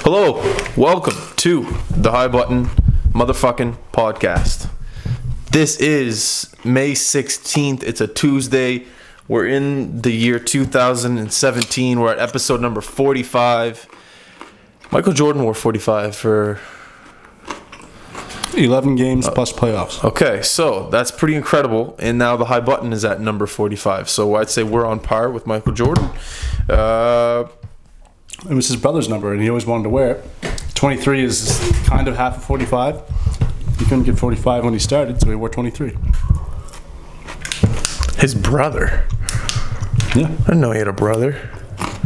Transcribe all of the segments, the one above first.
Hello, welcome to the High Button motherfucking podcast. This is May 16th. It's a Tuesday. We're in the year 2017. We're at episode number 45. Michael Jordan wore 45 for 11 games plus playoffs. Okay, so that's pretty incredible. And now the High Button is at number 45. So I'd say we're on par with Michael Jordan. It was his brother's number, and he always wanted to wear it. 23 is kind of half of 45. He couldn't get 45 when he started, so he wore 23. His brother? Yeah. I didn't know he had a brother.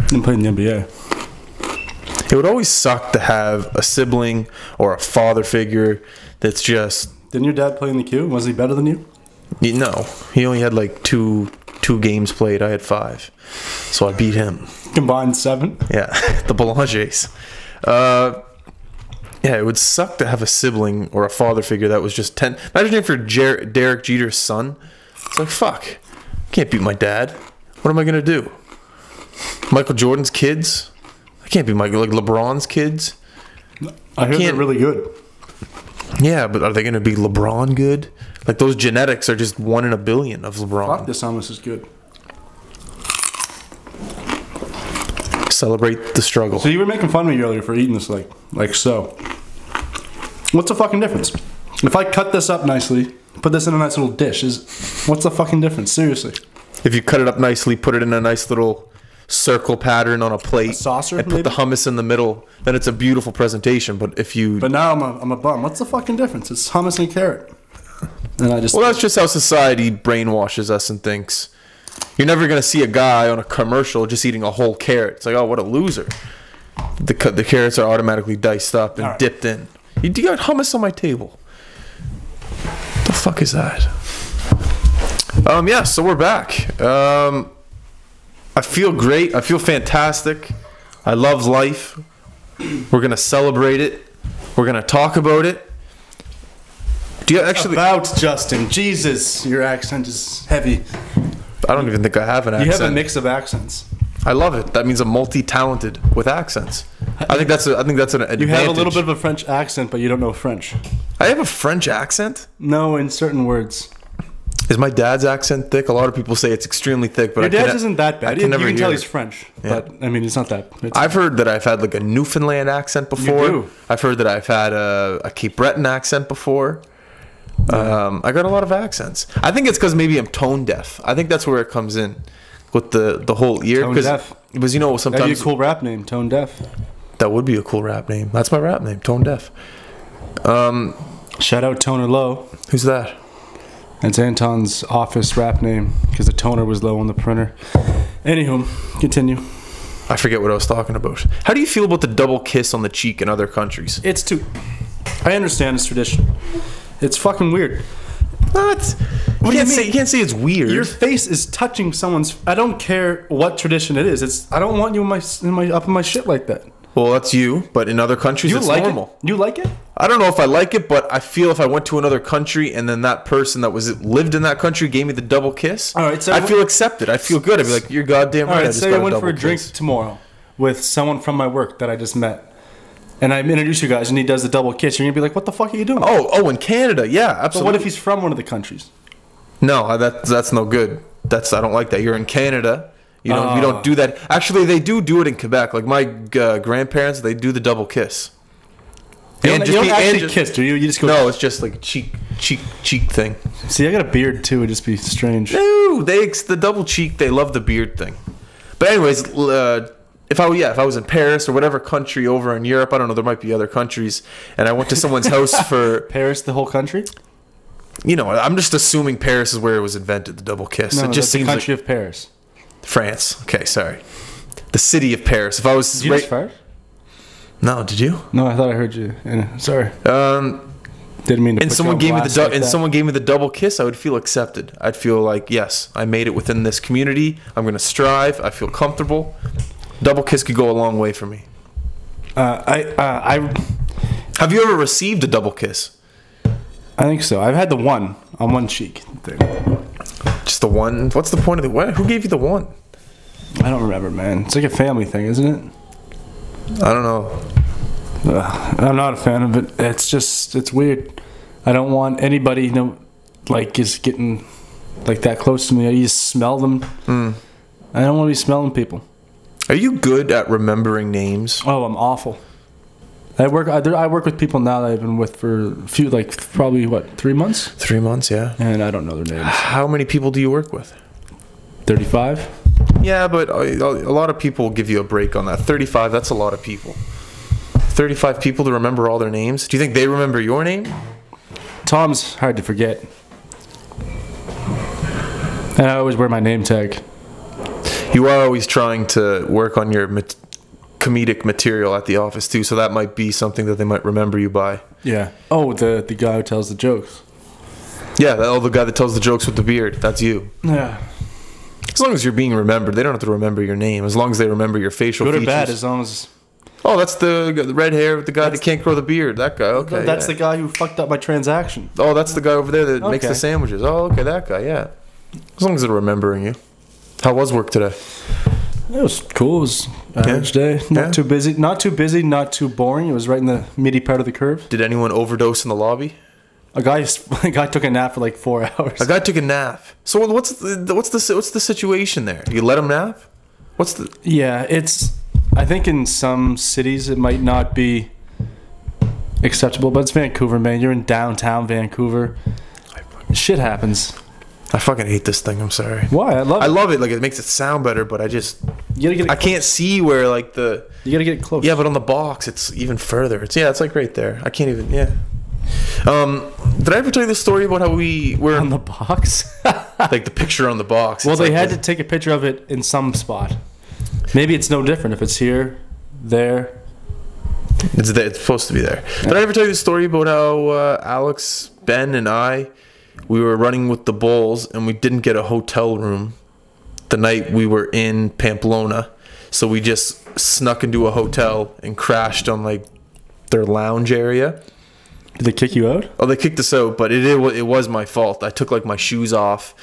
He played in the NBA. It would always suck to have a sibling or a father figure that's just... Didn't your dad play in the Q? Was he better than you? No. He only had like two games played. I had 5. So I beat him. Combined 7? Yeah. The Boulangers. Yeah, it would suck to have a sibling or a father figure that was just 10. Imagine if you're Derek Jeter's son. It's like, fuck. I can't beat my dad. What am I going to do? Michael Jordan's kids? I can't be like LeBron's kids. I heard they're really good. Yeah, but are they going to be LeBron good? Like, those genetics are just 1 in a billion of LeBron. Fuck, this hummus is good. Celebrate the struggle. So you were making fun of me earlier for eating this like so. What's the fucking difference? If I cut this up nicely, put this in a nice little dish, what's the fucking difference? Seriously. If you cut it up nicely, put it in a nice little circle pattern on a plate, a saucer, and put maybe? the hummus in the middle, then it's a beautiful presentation. But if you... But now I'm a bum. What's the fucking difference? It's hummus and carrot. And I just... Well, that's just how society brainwashes us and thinks. You're never going to see a guy on a commercial just eating a whole carrot. It's like, oh, what a loser. The carrots are automatically diced up and dipped in. You got hummus on my table. What the fuck is that? Yeah, so we're back. I feel great. I feel fantastic. I love life. We're going to celebrate it. We're going to talk about it. Do you actually... About Justin. Jesus, your accent is heavy. I don't even think I have an accent. You have a mix of accents. I love it. That means I'm multi-talented with accents. I think that's an advantage. You have a little bit of a French accent, but you don't know French. I have a French accent? No, in certain words. Is my dad's accent thick? A lot of people say it's extremely thick, but your dad's isn't that bad. You can tell he's it. French, Yeah. but I mean, it's not that. I've heard that I've had like a Newfoundland accent before. You do. I've heard that I've had a Cape Breton accent before. I got a lot of accents. I think it's because maybe I'm tone deaf. I think that's where it comes in with the whole ear. Tone deaf. Because sometimes that'd be a cool rap name, Tone Deaf. That would be a cool rap name. That's my rap name, Tone Deaf. Shout out Toner Low. Who's that? That's Anton's office rap name because the toner was low on the printer. Anywho, continue. I forget what I was talking about. How do you feel about the double kiss on the cheek in other countries? It's too... I understand it's tradition. It's fucking weird. What? You can't say it's weird. Your face is touching someone's... I don't care what tradition it is. I don't want you up in my shit like that. Well, that's you, but in other countries it's normal. You like it? I don't know if I like it, but I feel if I went to another country and then that person that lived in that country gave me the double kiss, all right, so I feel accepted. I feel good. I'd be like, you're goddamn right. All right, I just say got I went for a kiss. drink tomorrow with someone from my work that I just met. And I introduce you guys, and he does the double kiss. You're gonna be like, "What the fuck are you doing?" Oh, in Canada, yeah, absolutely. But what if he's from one of the countries? No, that's no good. I don't like that. You're in Canada. You don't do that. Actually, they do it in Quebec. Like my grandparents, they do the double kiss. You don't actually kiss, do you? You just go. No, it's just like a cheek thing. See, I got a beard too. It'd just be strange. No, the double cheek. They love the beard thing. But anyways, if I was in Paris or whatever country over in Europe, I don't know, there might be other countries, and I went to someone's house for... Paris, the whole country? I'm just assuming Paris is where it was invented, the double kiss. No, it just seems the country like of Paris. France. Okay, sorry. The city of Paris. If I was... Did you just fart? No, did you? No, I thought I heard you. Sorry. Didn't mean to. And someone gave me someone gave me the double kiss, I would feel accepted. I'd feel like, yes, I made it within this community. I'm going to strive. I feel comfortable. Double kiss could go a long way for me. Have you ever received a double kiss? I think so. I've had the one on one cheek thing. Just the one? What's the point of the what? Who gave you the one? I don't remember, man. It's like a family thing, isn't it? I don't know. I'm not a fan of it. It's weird. I don't want anybody, like, is getting like that close to me. I just smell them. I don't want to be smelling people. Are you good at remembering names? Oh, I'm awful. I work with people now that I've been with for a few, like, probably, 3 months? 3 months, yeah. And I don't know their names. How many people do you work with? 35? Yeah, but a lot of people give you a break on that. 35, that's a lot of people. 35 people to remember all their names? Do you think they remember your name? Tom's hard to forget. And I always wear my name tag. You are always trying to work on your comedic material at the office too, so that might be something that they might remember you by. Yeah. Oh, the guy who tells the jokes. Yeah, the guy that tells the jokes with the beard. That's you. Yeah. As long as you're being remembered, they don't have to remember your name. As long as they remember your facial features. Good or bad, as long as... Oh, that's the red hair with the guy that can't grow the beard. That guy, okay. That's the guy who fucked up my transaction. Oh, that's the guy over there that makes the sandwiches. Oh, okay, that guy, yeah. As long as they're remembering you. How was work today? It was cool. It was average day. Not too busy. Not too busy. Not too boring. It was right in the meaty part of the curve. Did anyone overdose in the lobby? A guy took a nap for like 4 hours. A guy took a nap. So what's the situation there? You let him nap? Yeah, it's. I think in some cities it might not be acceptable, but it's Vancouver, man. You're in downtown Vancouver. Shit happens. I fucking hate this thing. I'm sorry. Why? I love it. Like, it makes it sound better, but I just... You gotta get it I can't see where, like, the... You gotta get it close. Yeah, but on the box, it's even further. It's like right there. I can't even... Yeah. Did I ever tell you the story about how we were... On the box? Like, the picture on the box. Well, they had to take a picture of it in some spot. Maybe it's no different if it's here, there. It's supposed to be there. Did I ever tell you the story about how Alex, Ben, and we were running with the Bulls and we didn't get a hotel room the night we were in Pamplona, so we just snuck into a hotel and crashed on, like, their lounge area. Did they kick you out? Oh, they kicked us out, but it was my fault. I took, like, my shoes off,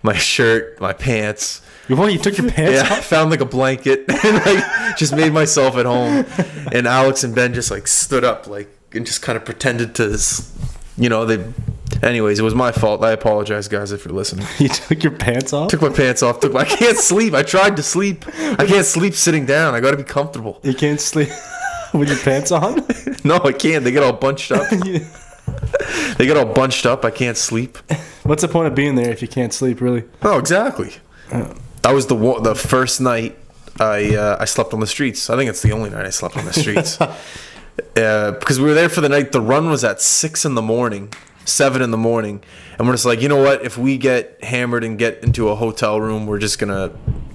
my shirt, my pants. You took your pants off? I found, like, a blanket and, like, just made myself at home. And Alex and Ben just, like, stood up, like, and just kind of pretended to, Anyways, it was my fault. I apologize, guys, if you're listening. You took your pants off? Took my pants off. I can't sleep. I tried to sleep. I can't sleep sitting down. I got to be comfortable. You can't sleep with your pants on? No, I can't. They get all bunched up. They get all bunched up. I can't sleep. What's the point of being there if you can't sleep, really? Oh, exactly. That was the first night I slept on the streets. I think it's the only night I slept on the streets. Because we were there for the night. The run was at 6 in the morning. 7 in the morning, and we're just like, you know what, if we get hammered and get into a hotel room, we're just gonna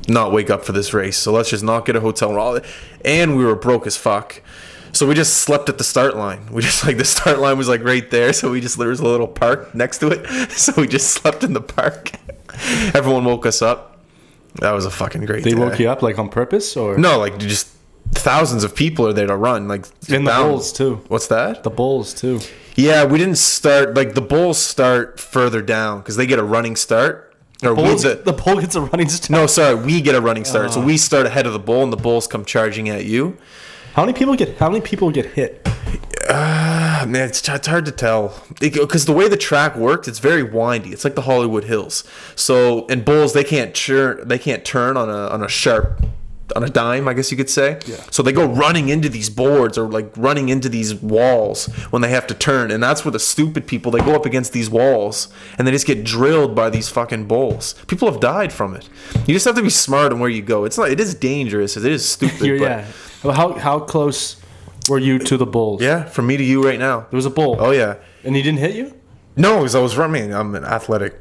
not wake up for this race, so let's just not get a hotel room. And we were broke as fuck, so we just slept at the start line. We just, like, the start line was, like, right there, so there was a little park next to it, so we just slept in the park. Everyone woke us up. That was a fucking great day. They woke you up, like, on purpose, or no, like, just thousands of people are there to run, like, in the Bulls too. What's that? The Bulls too. Yeah, we didn't start, like, the Bulls start further down because they get a running start. The Bull gets a running start? No, sorry, we get a running start. So we start ahead of the Bull, and the Bulls come charging at you. How many people get hit? Man, it's hard to tell. Because the way the track works, it's very windy. It's like the Hollywood Hills. So, in Bulls, they can't turn on a sharp... on a dime, I guess you could say. Yeah. So they go running into these boards or, like, running into these walls when they have to turn, and that's where the stupid people, they go up against these walls and they just get drilled by these fucking Bulls. People have died from it. You just have to be smart on where you go. It is dangerous. It is stupid. Yeah. Well, how close were you to the Bulls? Yeah, from me to you right now. There was a Bull. Oh yeah. And he didn't hit you? No, because I was running. I'm an athletic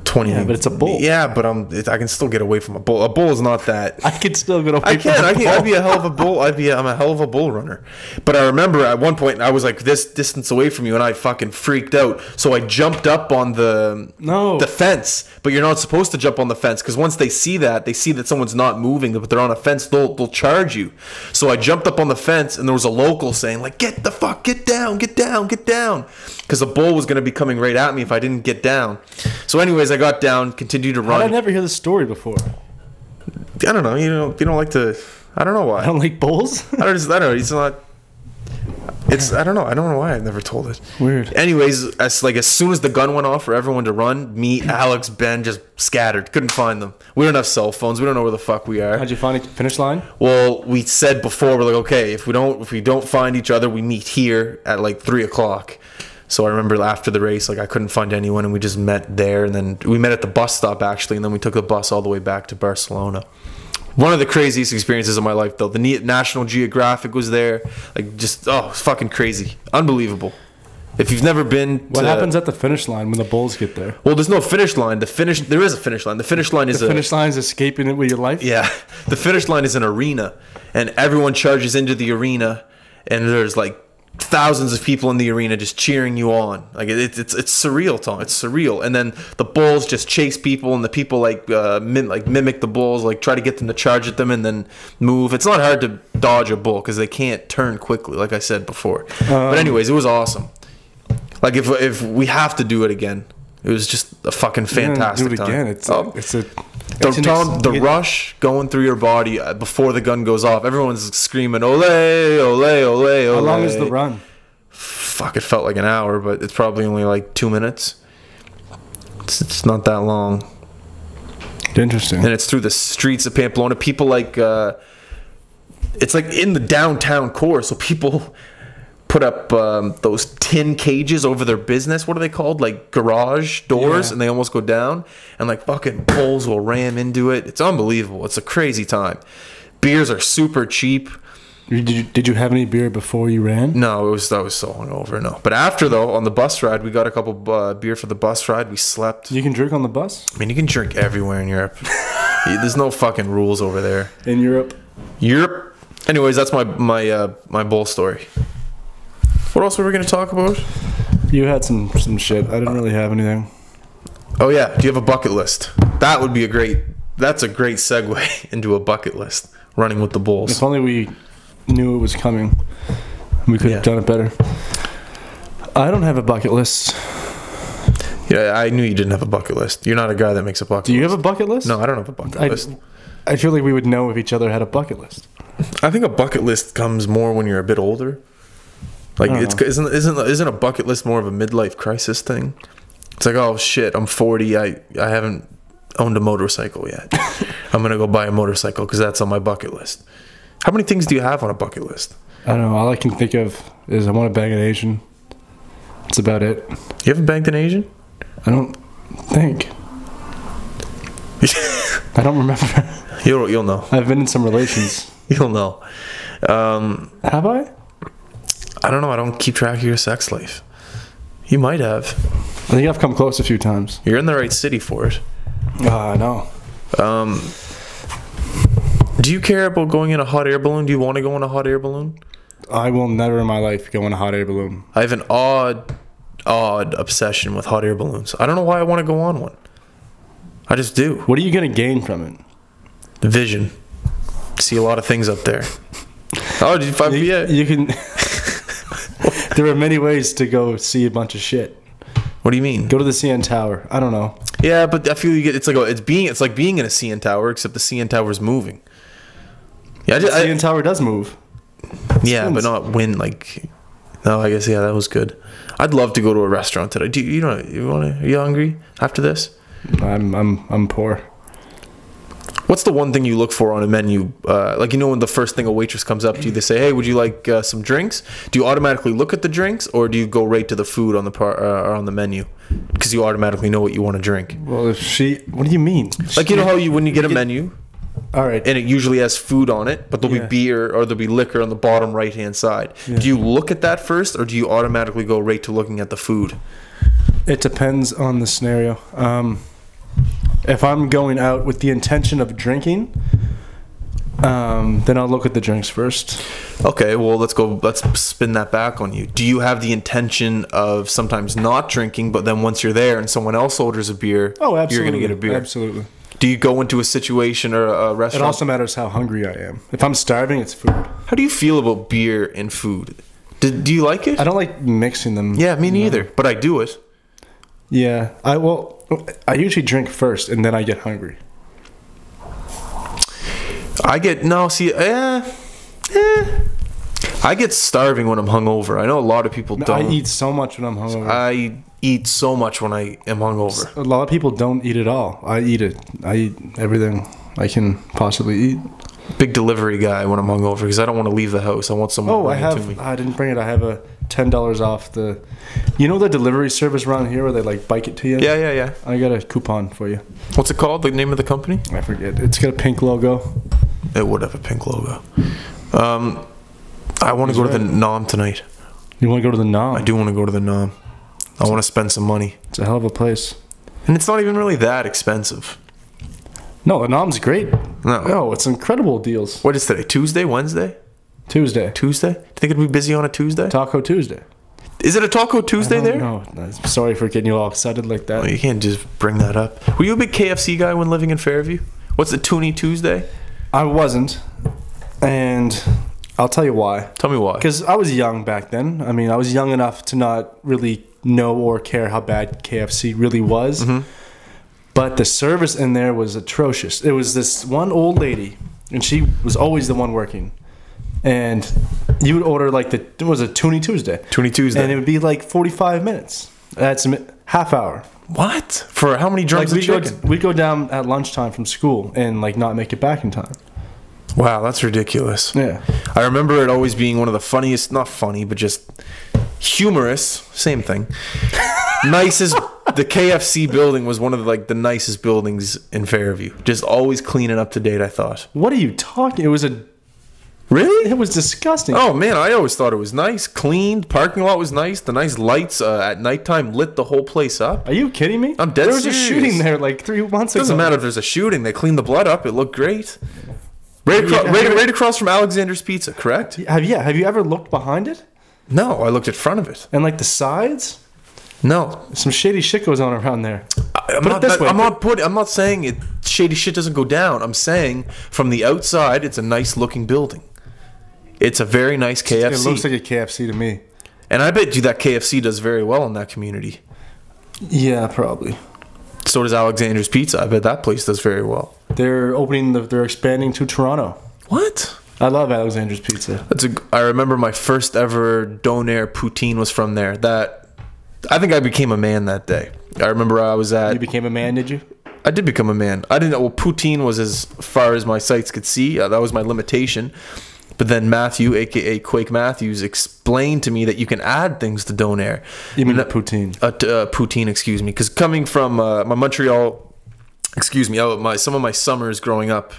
20. Yeah, but it's a bull. Yeah, but I can still get away from a bull. A bull is not that. I can still get away from a bull. I'd be a hell of a bull. I'm a hell of a bull runner. But I remember at one point I was like this distance away from you, and I fucking freaked out. So I jumped up on the fence. But you're not supposed to jump on the fence because once they see that someone's not moving, but they're on a fence, they'll charge you. So I jumped up on the fence, and there was a local saying, like, get down, because a bull was going to be coming right at me if I didn't get down. So anyways, I got down, continued to run. How did I never hear the story before? I don't know. You don't like to. I don't know why. I don't like bulls. I don't know. It's not. I don't know why I've never told it. Weird. Anyways, as soon as the gun went off for everyone to run, me, Alex, Ben just scattered. Couldn't find them. We don't have cell phones. We don't know where the fuck we are. How'd you find the finish line? Well, we said before, we're like, okay, if we don't find each other, we meet here at like 3:00. So I remember after the race, like I couldn't find anyone, and we just met there, and then we met at the bus stop actually, and then we took the bus all the way back to Barcelona. One of the craziest experiences of my life, though. The National Geographic was there. Like, just, it's fucking crazy. Unbelievable. If you've never been What happens at the finish line when the bulls get there? Well, there's no finish line. There is a finish line. The finish line is escaping it with your life? Yeah. The finish line is an arena, and everyone charges into the arena, and there's, like, thousands of people in the arena just cheering you on. Like it's surreal, Tom. It's surreal. And then the bulls just chase people, and the people mimic the bulls, like try to get them to charge at them and then move. It's not hard to dodge a bull because they can't turn quickly, like I said before. But anyways, it was awesome. Like if we have to do it again, it was just a fucking fantastic time. Do it again. The rush going through your body before the gun goes off. Everyone's screaming, "Ole, ole, ole, ole." How long is the run? Fuck, it felt like an hour, but it's probably only like 2 minutes. It's not that long. Interesting. And it's through the streets of Pamplona. People like, it's like in the downtown core, so people put up those tin cages over their business. What are they called? Like garage doors, yeah. And they almost go down. And like fucking bulls will ram into it. It's unbelievable. It's a crazy time. Beers are super cheap. Did you have any beer before you ran? No, I was so hungover. No, but after though, on the bus ride, we got a couple beer for the bus ride. We slept. You can drink on the bus? I mean, you can drink everywhere in Europe. There's no fucking rules over there. In Europe. Anyways, that's my bull story. What else were we going to talk about? You had some shit. I didn't really have anything. Oh yeah, do you have a bucket list? That would be that's a great segue into a bucket list. Running with the bulls. If only we knew it was coming, we could have done it better. I don't have a bucket list. Yeah, I knew you didn't have a bucket list. You're not a guy that makes a bucket list. Do you have a bucket list? No, I don't have a bucket list. I feel like we would know if each other had a bucket list. I think a bucket list comes more when you're a bit older. Like isn't a bucket list more of a midlife crisis thing? It's like, oh shit, I'm 40. I haven't owned a motorcycle yet. I'm gonna go buy a motorcycle because that's on my bucket list. How many things do you have on a bucket list? I don't know. All I can think of is I want to bang an Asian. That's about it. You haven't banged an Asian? I don't think. I don't remember. You'll know. I've been in some relations. You'll know. Have I? I don't know. I don't keep track of your sex life. You might have. I think I've come close a few times. You're in the right city for it. I know. Do you care about going in a hot air balloon? Do you want to go in a hot air balloon? I will never in my life go in a hot air balloon. I have an odd obsession with hot air balloons. I don't know why I want to go on one. I just do. What are you going to gain from it? Vision. See a lot of things up there. Oh, you can... There are many ways to go see a bunch of shit. What do you mean? Go to the CN Tower. I don't know. Yeah, but I feel it's like being in a CN Tower, except the CN Tower is moving. Yeah, the CN Tower does move. Yeah, but not when like. No, I guess that was good. I'd love to go to a restaurant today. Do you are you hungry after this? I'm poor. What's the one thing you look for on a menu? Like, when the first thing a waitress comes up to you, they say, "Hey, would you like some drinks?" Do you automatically look at the drinks, or do you go right to the food on on the menu because you automatically know what you want to drink? Well, what do you mean? Like, how when you get a menu, all right, and it usually has food on it, but there'll be beer or there'll be liquor on the bottom right hand side. Yeah. Do you look at that first, or do you automatically go right to looking at the food? It depends on the scenario. If I'm going out with the intention of drinking, then I'll look at the drinks first. Okay, well, let's spin that back on you. Do you have the intention of sometimes not drinking, but then once you're there and someone else orders a beer, you're going to get a beer? Absolutely. Do you go into a situation or a restaurant? It also matters how hungry I am. If I'm starving, it's food. How do you feel about beer and food? Do you like it? I don't like mixing them. Yeah, me neither, but I do it. Yeah, I usually drink first and then I get hungry. I get starving when I'm hungover. I know a lot of people don't. I eat so much when I'm hungover. I eat so much when I am hungover. A lot of people don't eat at all. I eat it. I eat everything I can possibly eat. Big delivery guy when I'm hungover because I don't want to leave the house. I want someone to bring it to me. I didn't bring it. I have a $10 off the. You know the delivery service around here where they like bike it to you? Yeah. I got a coupon for you. What's it called? The name of the company? I forget. It's got a pink logo. It would have a pink logo. I want to go to the Nom tonight. You want to go to the Nom? I do want to go to the Nom. I want to spend some money. It's a hell of a place. And it's not even really that expensive. No, the Nom's great. No, it's incredible deals. What is today? Tuesday? Wednesday? Tuesday. Tuesday? Do you think it'd be busy on a Tuesday? Taco Tuesday. Is it a Taco Tuesday there? No, sorry for getting you all excited like that. Well, you can't just bring that up. Were you a big KFC guy when living in Fairview? What's the Toonie Tuesday? I wasn't, and I'll tell you why. Tell me why. Because I was young back then. I mean, I was young enough to not really know or care how bad KFC really was. Mm-hmm. But the service in there was atrocious. It was this one old lady, and she was always the one working. And you would order like it was a Toonie Tuesday. Toonie Tuesday. And it would be like 45 minutes. That's half hour. What? For how many drums of chicken? We'd go down at lunchtime from school and like not make it back in time. Wow, that's ridiculous. Yeah. I remember it always being one of the funniest, not funny, but just humorous, same thing. Nicest, the KFC building was one of the nicest buildings in Fairview. Just always clean and up to date, I thought. What are you talking? It was a... Really? It was disgusting. Oh, man, I always thought it was nice. Cleaned. Parking lot was nice. The nice lights at nighttime lit the whole place up. Are you kidding me? I'm dead There was serious. a shooting there like 3 months ago. Doesn't matter if there's a shooting. They cleaned the blood up. It looked great. Right across from Alexandras Pizza, correct? Have you ever looked behind it? No, I looked at front of it. And like the sides? No. Some shady shit goes on around there. I'm not saying it shady shit doesn't go down. I'm saying from the outside, it's a nice looking building. It's a very nice KFC. It looks like a KFC to me. And I bet you that KFC does very well in that community. Yeah, probably. So does Alexandra's Pizza. I bet that place does very well. They're expanding to Toronto. What? I love Alexandra's Pizza. I remember my first ever donair poutine was from there. I think I became a man that day. I remember I was at... You became a man, did you? I did become a man. I didn't know. Well, poutine was as far as my sights could see. That was my limitation. But then Matthew, a.k.a. Quake Matthews, explained to me that you can add things to donair. You mean poutine? Poutine, excuse me. Because coming from my Montreal, some of my summers growing up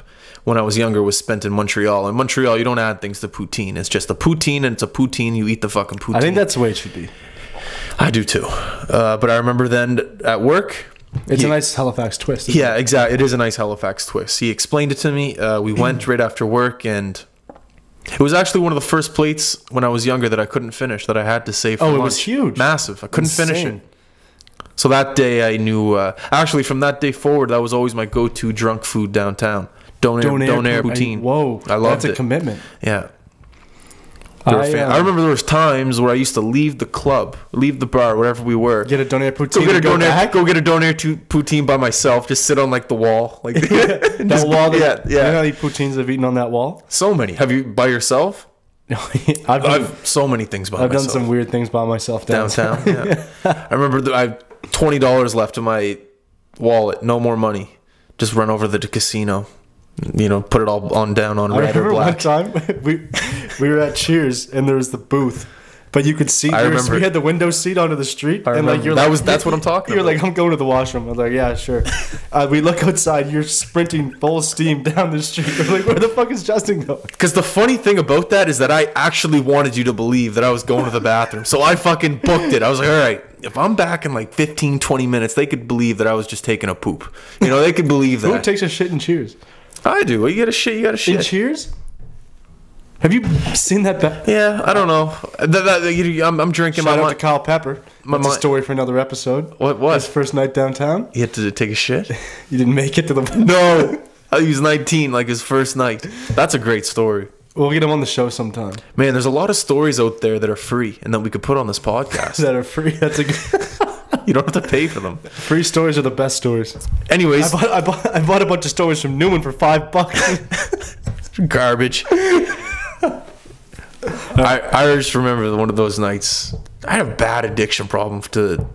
when I was younger was spent in Montreal. In Montreal, you don't add things to poutine. It's just a poutine, and it's a poutine. You eat the fucking poutine. I think that's the way it should be. I do too. But I remember then at work... It's a nice Halifax twist. Yeah, exactly. It is a nice Halifax twist. He explained it to me. We went right after work, and... It was actually one of the first plates when I was younger that I couldn't finish, that I had to save for lunch. It was huge. Massive. I couldn't finish it. So that day I knew... actually, from that day forward, that was always my go-to drunk food downtown. Donair poutine. Whoa. I loved it. That's a commitment. Yeah. I remember there was times where I used to leave the club, leave the bar, wherever we were. Get a donair poutine. Go get a donair poutine by myself. Just sit on like the wall, like that wall. Yeah. You know how many poutines I've eaten on that wall? So many. Have you by yourself? I've so many things by myself. I've done some weird things by myself downtown. Yeah. I remember I have $20 left in my wallet. No more money. Just run over to the casino. Put it all on down on red or black. I remember one time we were at Cheers and there was the booth, but you could see. We had the window seat onto the street, and that's what I'm talking about. You're like, I'm going to the washroom. I was like, yeah, sure. We look outside. You're sprinting full steam down the street. We're like, where the fuck is Justin going? Because the funny thing about that is that I actually wanted you to believe that I was going to the bathroom, so I fucking booked it. I was like, all right. If I'm back in like 15, 20 minutes, they could believe that I was just taking a poop. They could believe that. Who takes a shit in Cheers? I do. You gotta shit. In Cheers? Have you seen that? Yeah, I don't know. I'm drinking. Shout out to Kyle Pepper. That's a story for another episode. What? His first night downtown. He had to take a shit? You didn't make it to the... No. He was 19, like his first night. That's a great story. We'll get him on the show sometime. Man, there's a lot of stories out there that are free and that we could put on this podcast. That are free? That's a good... You don't have to pay for them. Free stories are the best stories. Anyways, I bought a bunch of stories from Newman for $5. Garbage. I just remember one of those nights. I had a bad addiction problem to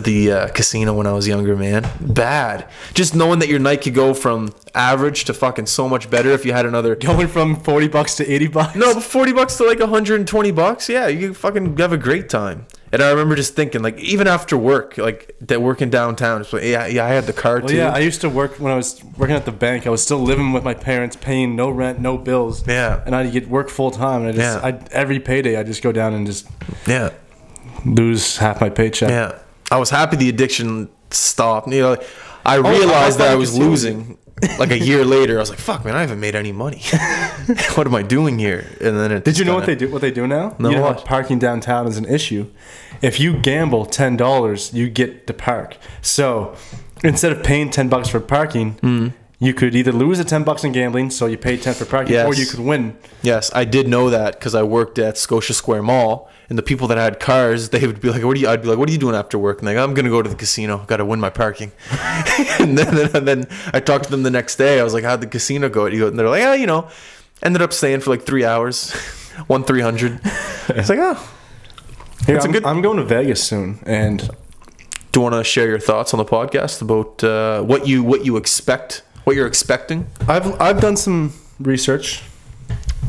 the casino when I was younger, man. Bad. Just knowing that your night could go from average to fucking so much better if you had another... Going from $40 to $80? No, but $40 to like $120. Yeah, you could fucking have a great time. And I remember just thinking, like, even after work, like, that working downtown, it's like, yeah, I had the car too. Yeah, I used to work when I was working at the bank. I was still living with my parents, paying no rent, no bills. Yeah. And I'd get work full time. And every payday, I'd just go down and just lose half my paycheck. Yeah. I was happy the addiction stopped. You know, I realized that I was losing. Like a year later, I was like, "Fuck, man, I haven't made any money. What am I doing here?" And then did you know what they do? What they do now? No, you know what? Parking downtown is an issue. If you gamble $10, you get to park. So instead of paying $10 for parking, you could either lose the $10 in gambling, so you pay $10 for parking, or you could win. Yes, I did know that because I worked at Scotia Square Mall. And the people that had cars, they would be like, I'd be like, what are you doing after work? And they're like, I'm going to go to the casino. Got to win my parking. and then I talked to them the next day. I was like, how'd the casino go? And they're like, you know, ended up staying for like 3 hours, won 300. It's like, Here, I'm going to Vegas soon. And do you want to share your thoughts on the podcast about what you expect, what you're expecting? I've done some research.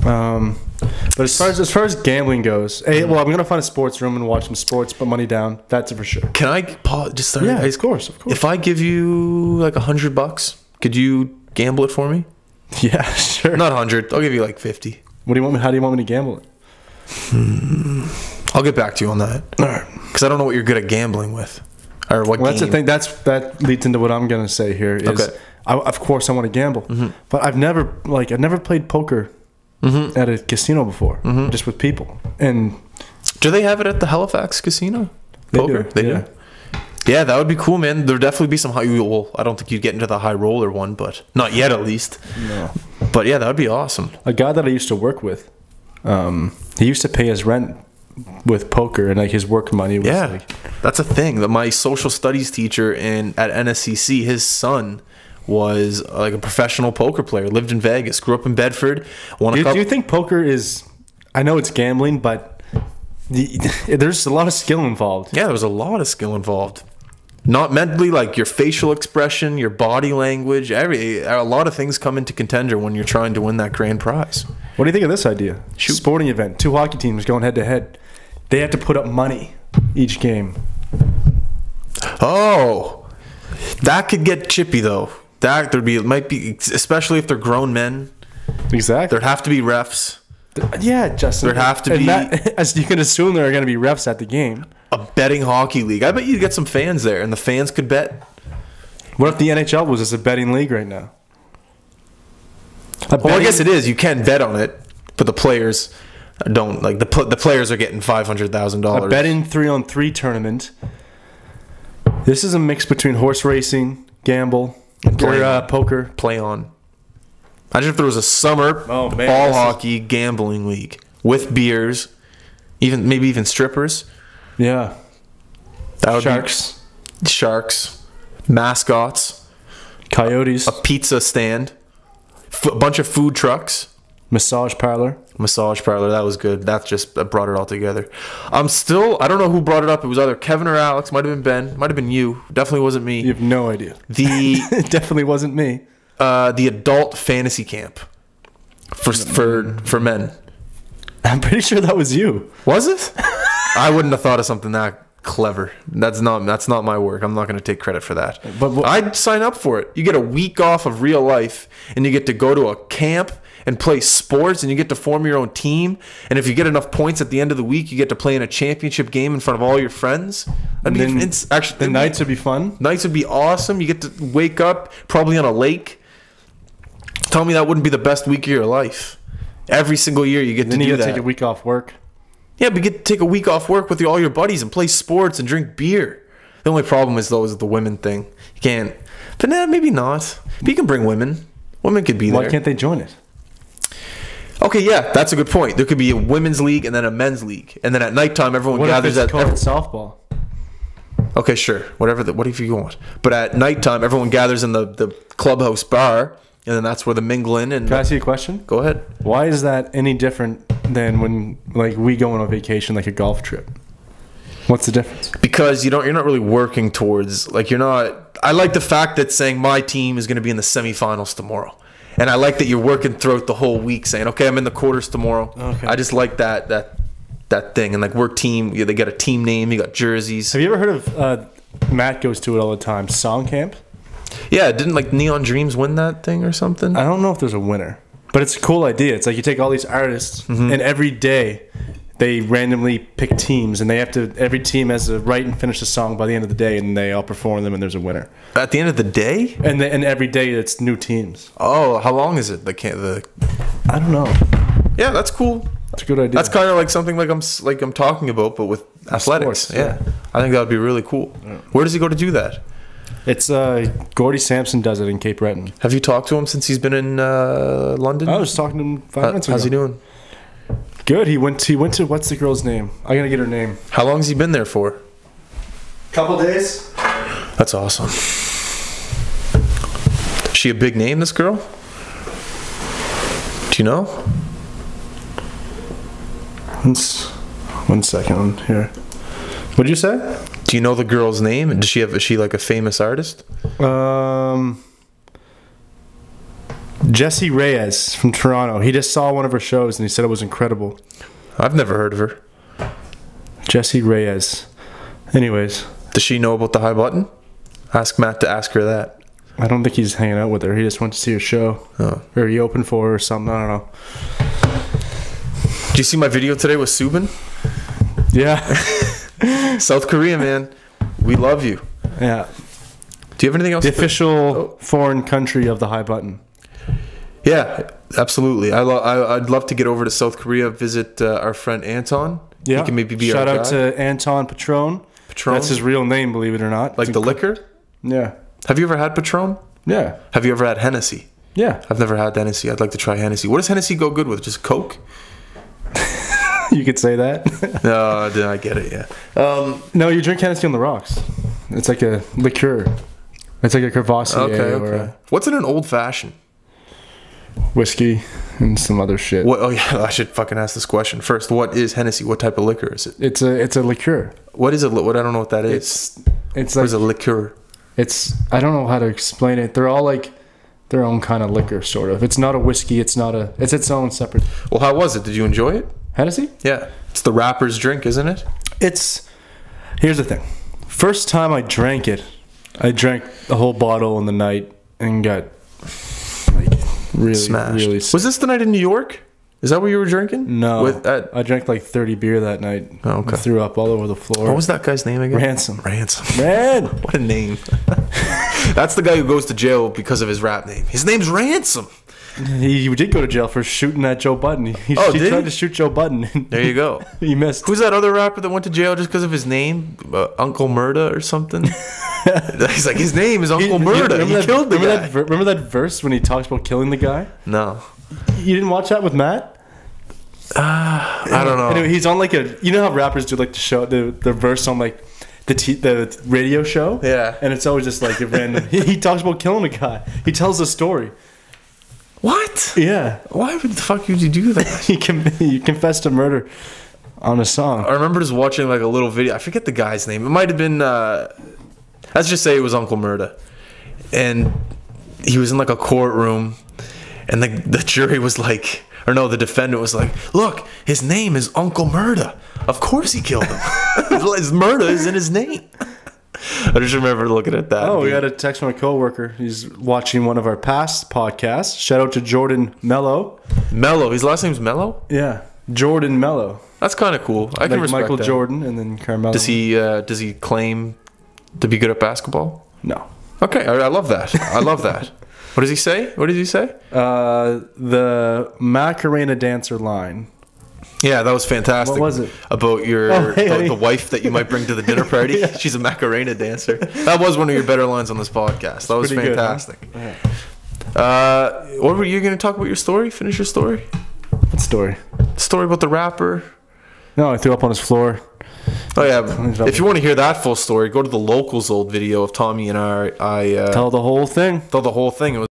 But as far as gambling goes, I'm gonna find a sports room and watch some sports, put money down. That's it for sure. Can I pause? Just start? Yeah, of course. If I give you like $100, could you gamble it for me? Yeah, sure. Not 100. I'll give you like 50. What do you want me? How do you want me to gamble it? I'll get back to you on that. All right. Because I don't know what you're good at gambling with, or what. Well, that's the thing. That leads into what I'm gonna say here. Is of course I want to gamble, but I've never played poker. At a casino before, just with people. And do they have it at the Halifax casino? Poker? They do. Yeah, that would be cool, man. There'd definitely be some high. Well, I don't think you'd get into the high roller one, but not yet, at least. No. But yeah, that would be awesome. A guy that I used to work with, he used to pay his rent with poker, and like his work money was that's a thing. That my social studies teacher at NSCC, his son was like a professional poker player, lived in Vegas, grew up in Bedford. Do you think poker is, I know it's gambling, but there's a lot of skill involved. Yeah, there was a lot of skill involved. Not mentally, like your facial expression, your body language, a lot of things come into contender when you're trying to win that grand prize. What do you think of this idea? Sporting event, 2 hockey teams going head to head. They have to put up money each game. Oh, that could get chippy though. It might be, especially if they're grown men. Exactly. There'd have to be refs. Yeah, Justin. There'd have to be, as you can assume, there are going to be refs at the game. A betting hockey league. I bet you'd get some fans there, and the fans could bet. What if the NHL was just a betting league right now? I guess it is. You can bet on it, but the players don't. Like the players are getting $500,000. A betting 3-on-3 tournament. This is a mix between horse racing, gamble, or poker. Play on. Imagine if there was a summer ball hockey gambling league with beers, maybe even strippers. Yeah. That would sharks, mascots, coyotes, a pizza stand, a bunch of food trucks, massage parlor. That was good. That just brought it all together. I don't know who brought it up. It was either Kevin or Alex. Might have been Ben. Might have been you. Definitely wasn't me. You have no idea. It definitely wasn't me. The adult fantasy camp for men. I'm pretty sure that was you. Was it? I wouldn't have thought of something that clever. That's not my work. I'm not going to take credit for that. But I'd sign up for it. You get a week off of real life, and you get to go to a camp and play sports, and you get to form your own team. And if you get enough points at the end of the week, you get to play in a championship game in front of all your friends. The nights would be fun. Nights would be awesome. You get to wake up probably on a lake. Tell me that wouldn't be the best week of your life. Every single year you get to do that. Then you get to take a week off work. Yeah, but you get to take a week off work with all your buddies and play sports and drink beer. The only problem is the women thing. You can't. But maybe not. But you can bring women. Women could be there. Why can't they join it? Okay, yeah, that's a good point. There could be a women's league and then a men's league, and then at nighttime everyone gathers at softball. Okay, sure, whatever you want. But at nighttime everyone gathers in the clubhouse bar, and then that's where the mingling and. Can I ask you a question? Go ahead. Why is that any different than when like we go on a vacation, like a golf trip? What's the difference? Because you're not really working towards, like, you're not. I like the fact that saying my team is going to be in the semifinals tomorrow, and I like that you're working throughout the whole week saying, okay, I'm in the quarters tomorrow. Okay. I just like that thing, and like we're team. Yeah, they got a team name. You got jerseys. Have you ever heard of Matt goes to it all the time? Song Camp. Yeah, didn't like Neon Dreams win that thing or something? I don't know if there's a winner, but it's a cool idea. It's like you take all these artists, and every day they randomly pick teams, and they have to. Every team has to write and finish a song by the end of the day, and they all perform them, and there's a winner. At the end of the day? And every day it's new teams. Oh, how long is it? I don't know. Yeah, that's cool. That's a good idea. That's kind of like something like I'm talking about, but with athletics. Sports, yeah, I think that would be really cool. Yeah. Where does he go to do that? It's Gordy Sampson does it in Cape Breton. Have you talked to him since he's been in London? I was talking to him 5 minutes ago. How's he doing? Good. He went to what's the girl's name? I gotta get her name. How long has he been there for? Couple days. That's awesome. Is she a big name, this girl? Do you know? One second here. What did you say? Do you know the girl's name? Is she like a famous artist? Jessie Reyes from Toronto. He just saw one of her shows and he said it was incredible. I've never heard of her. Jessie Reyes. Anyways. Does she know about the high button? Ask Matt to ask her that. I don't think he's hanging out with her. He just went to see her show. Oh. Or he opened for her or something. I don't know. Did you see my video today with Subin? Yeah. South Korea, man. We love you. Yeah. Do you have anything else? The official foreign country of the high button. Yeah, absolutely. I'd love to get over to South Korea, visit our friend Anton. Yeah. He can maybe be Shout our out guy. to Anton Patron. Patron? That's his real name, believe it or not. Like the liquor? Yeah. Have you ever had Patron? Yeah. Have you ever had Hennessy? Yeah. I've never had Hennessy. I'd like to try Hennessy. What does Hennessy go good with? Just Coke? You could say that. No, I get it, yeah. No, you drink Hennessy on the rocks. It's like a liqueur. It's like a Crevassier or a What's in an old fashioned? whiskey and some other shit. What? Oh yeah, I should fucking ask this question first. What is Hennessy? What type of liquor is it? It's a liqueur. What is it? What I don't know what that is. It's What like is a liqueur? I don't know how to explain it. They're all like their own kind of liquor, sort of. It's not a whiskey. It's its own separate. Well, how was it? Did you enjoy it? Hennessy? Yeah, it's the rapper's drink, isn't it? Here's the thing. First time I drank it, I drank the whole bottle in the night and got like really smashed. Really. Was this the night in New York? Is that what you were drinking? No, I drank like 30 beer that night. Oh, okay. I threw up all over the floor. What was that guy's name again? Ransom. Man, what a name. That's the guy who goes to jail because of his rap name. His name's Ransom. He did go to jail for shooting at Joe Budden. He tried to shoot Joe Budden. There you go. He missed. Who's that other rapper that went to jail just because of his name? Uncle Murda or something? He's like, his name is Uncle Murda. He killed the guy. Remember that verse when he talks about killing the guy? No. You didn't watch that with Matt? I don't know. Anyway, he's on like you know how rappers do like the show, the verse on like the radio show? Yeah. And it's always just like a random. He talks about killing a guy. He tells a story. What? Yeah. Why would the fuck would you do that? He confessed to murder on a song. I remember just watching like a little video. I forget the guy's name. It might have been, let's just say it was Uncle Murda. And he was in like a courtroom. And the jury was like, or no, the defendant was like, look, his name is Uncle Murda. Of course he killed him. His murder is in his name. I just remember looking at that. Oh, we got a text from a coworker. He's watching one of our past podcasts. Shout out to Jordan Mello. Mello. His last name's Mello? Yeah. Jordan Mello. That's kind of cool. I can respect Michael that. Jordan and then Carmelo. Does he claim to be good at basketball? No. Okay, I love that. I love that. What does he say? What did he say? The Macarena dancer line. Yeah, that was fantastic. What was it? About the wife that you might bring to the dinner party. Yeah. She's a Macarena dancer. That was one of your better lines on this podcast. That was fantastic. Good, huh? What were you going to talk about your story? Finish your story? What story? The story about the rapper. No, I threw up on his floor. Oh yeah. If you want to hear that full story, go to the Locals old video of Tommy and I tell the whole thing. Tell the whole thing. It was